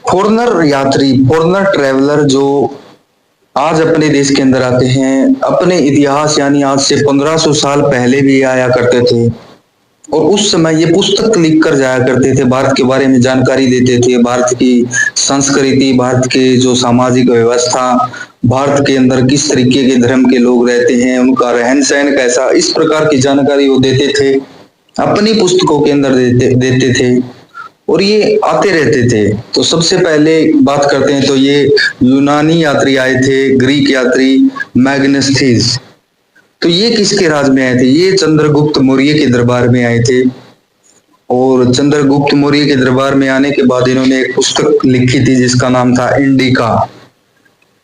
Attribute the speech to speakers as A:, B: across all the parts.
A: Foreigner यात्री, foreigner traveller जो आज अपने देश के अंदर आते हैं, अपने इतिहास यानी आज से 1500 साल पहले भी आया करते थे और उस समय ये पुस्तक लिख कर जाया करते थे, भारत के बारे में जानकारी देते थे, भारत की संस्कृति, भारत के जो सामाजिक व्यवस्था, भारत के अंदर किस तरीके के धर्म के लोग रहते हैं, उनका रहन सहन कैसा, इस प्रकार की जानकारी वो देते थे, अपनी पुस्तकों के अंदर देते थे और ये आते रहते थे। तो सबसे पहले बात करते हैं तो ये यूनानी यात्री आए थे, ग्रीक यात्री मैग्नेस्थिस। तो ये किसके राज में आए थे? ये चंद्रगुप्त मौर्य के दरबार में आए थे और चंद्रगुप्त मौर्य के दरबार में आने के बाद इन्होंने एक पुस्तक लिखी थी जिसका नाम था इंडिका।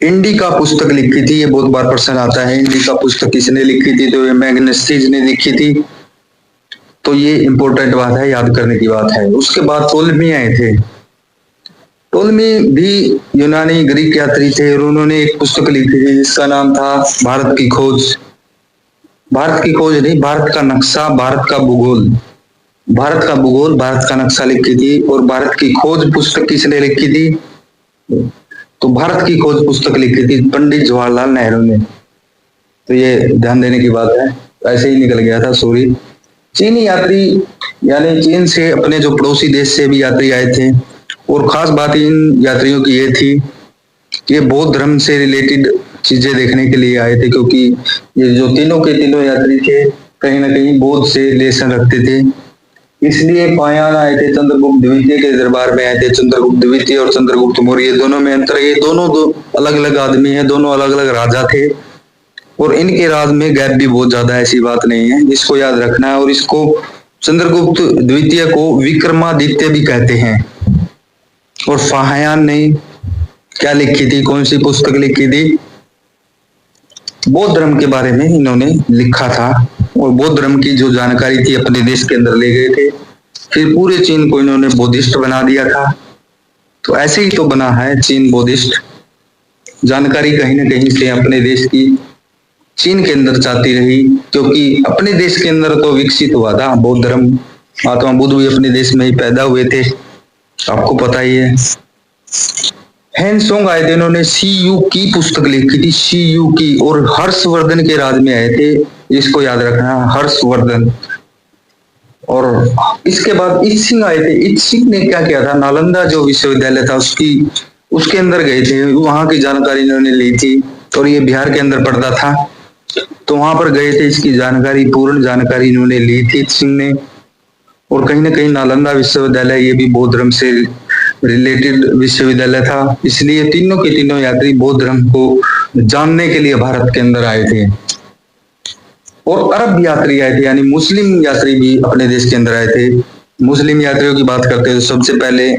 A: इंडिका पुस्तक लिखी थी। ये बहुत बार प्रश्न आता है इंडिका पुस्तक किसने लिखी थी? तो ये मैग्नेस्थिस ने लिखी थी। तो ये इंपॉर्टेंट बात है, याद करने की बात है। उसके बाद टोलमी आए थे। टोलमी भी यूनानी ग्रीक यात्री थे और उन्होंने एक पुस्तक लिखी थी जिसका नाम था भारत की खोज। भारत की खोज नहीं, भारत का नक्शा, भारत का भूगोल, भारत का भूगोल, भारत का नक्शा लिखी थी। और भारत की खोज पुस्तक किसने लिखी थी? तो भारत की खोज पुस्तक लिखी थी पंडित जवाहरलाल नेहरू ने। तो ये ध्यान देने की बात है, ऐसे ही निकल गया था, सॉरी। चीनी यात्री यानी चीन से अपने जो पड़ोसी देश से भी यात्री आए थे और खास बात इन यात्रियों की ये थी कि ये बौद्ध धर्म से रिलेटेड चीजें देखने के लिए आए थे, क्योंकि ये जो तीनों के तीनों यात्री थे कहीं ना कहीं बौद्ध से रिलेशन रखते थे। इसलिए पायान आए थे, चंद्रगुप्त द्वितीय के दरबार में आए थे। चंद्रगुप्त द्वितीय और चंद्रगुप्त मौर्य दोनों में अंतर है, ये दोनों दो अलग अलग आदमी हैं, दोनों अलग अलग राजा थे और इनके राज में गैप भी बहुत ज्यादा है, ऐसी बात नहीं है, इसको याद रखना है। और इसको चंद्रगुप्त द्वितीय को विक्रमादित्य भी कहते हैं। और फाहयान ने क्या लिखी थी, कौन सी पुस्तक लिखी थी? बौद्ध धर्म के बारे में इन्होंने लिखा था और बौद्ध धर्म की जो जानकारी थी अपने देश के अंदर ले गए थे। फिर पूरे चीन को इन्होंने बौद्धिस्ट बना दिया था। तो ऐसे ही तो बना है चीन बौद्धिस्ट। जानकारी कहीं ना कहीं से अपने देश की चीन के अंदर जाती रही, क्योंकि अपने देश के अंदर तो विकसित हुआ था बौद्ध धर्म। महात्मा बुद्ध भी अपने देश में ही पैदा हुए थे, आपको पता ही है। हैंसोंग आए थे, इन्होंने सीयू की पुस्तक लिखी थी, सीयू की। और हर्षवर्धन के राज में आए थे, इसको याद रखना, हर्षवर्धन। और इसके बाद इत्सिंग आए थे। इत्सिंग ने क्या किया था, नालंदा जो विश्वविद्यालय था उसके अंदर गए थे, वहां की जानकारी इन्होंने ली थी और ये बिहार के अंदर पड़ता था, तो वहां पर गए थे, इसकी जानकारी, पूर्ण जानकारी इन्होंने ली थी सिंह ने। और कहीं ना कहीं नालंदा विश्वविद्यालय ये भी बौद्ध धर्म से रिलेटेड विश्वविद्यालय था, इसलिए तीनों के तीनों यात्री बौद्ध धर्म को जानने के लिए भारत के अंदर आए थे। और अरब यात्री आए थे, यानी मुस्लिम यात्री भी अपने देश के अंदर आए थे। मुस्लिम यात्रियों की बात करते हैं तो सबसे पहले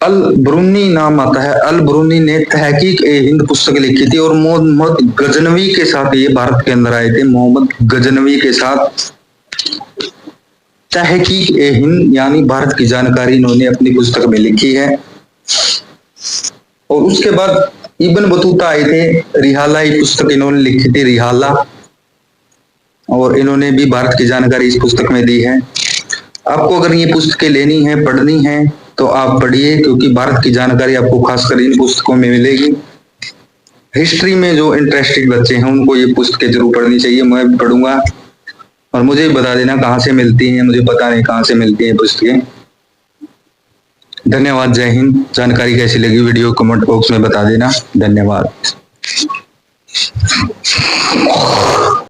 A: अल ब्रूनी नाम आता है। अल ब्रूनी ने तहकीक ए हिंद पुस्तक लिखी थी और मोहम्मद गजनवी के साथ ये भारत के अंदर आए थे। मोहम्मद गजनवी के साथ तहकीक ए हिंद यानी भारत की जानकारी इन्होंने अपनी पुस्तक में लिखी है। और उसके बाद इब्न बतूता आए थे, रिहाला ये पुस्तक इन्होंने लिखी थी, रिहाला। और इन्होंने भी भारत की जानकारी इस पुस्तक में दी है। आपको अगर ये पुस्तकें लेनी है, पढ़नी है, तो आप पढ़िए, क्योंकि भारत की जानकारी आपको खासकर इन पुस्तकों में मिलेगी। हिस्ट्री में जो इंटरेस्टेड बच्चे हैं उनको ये पुस्तकें जरूर पढ़नी चाहिए, मैं भी पढ़ूंगा। और मुझे भी बता देना कहाँ से मिलती हैं, मुझे पता नहीं कहाँ से मिलती हैं पुस्तकें। धन्यवाद, जय हिंद। जानकारी कैसी लगी वीडियो कमेंट बॉक्स में बता देना। धन्यवाद।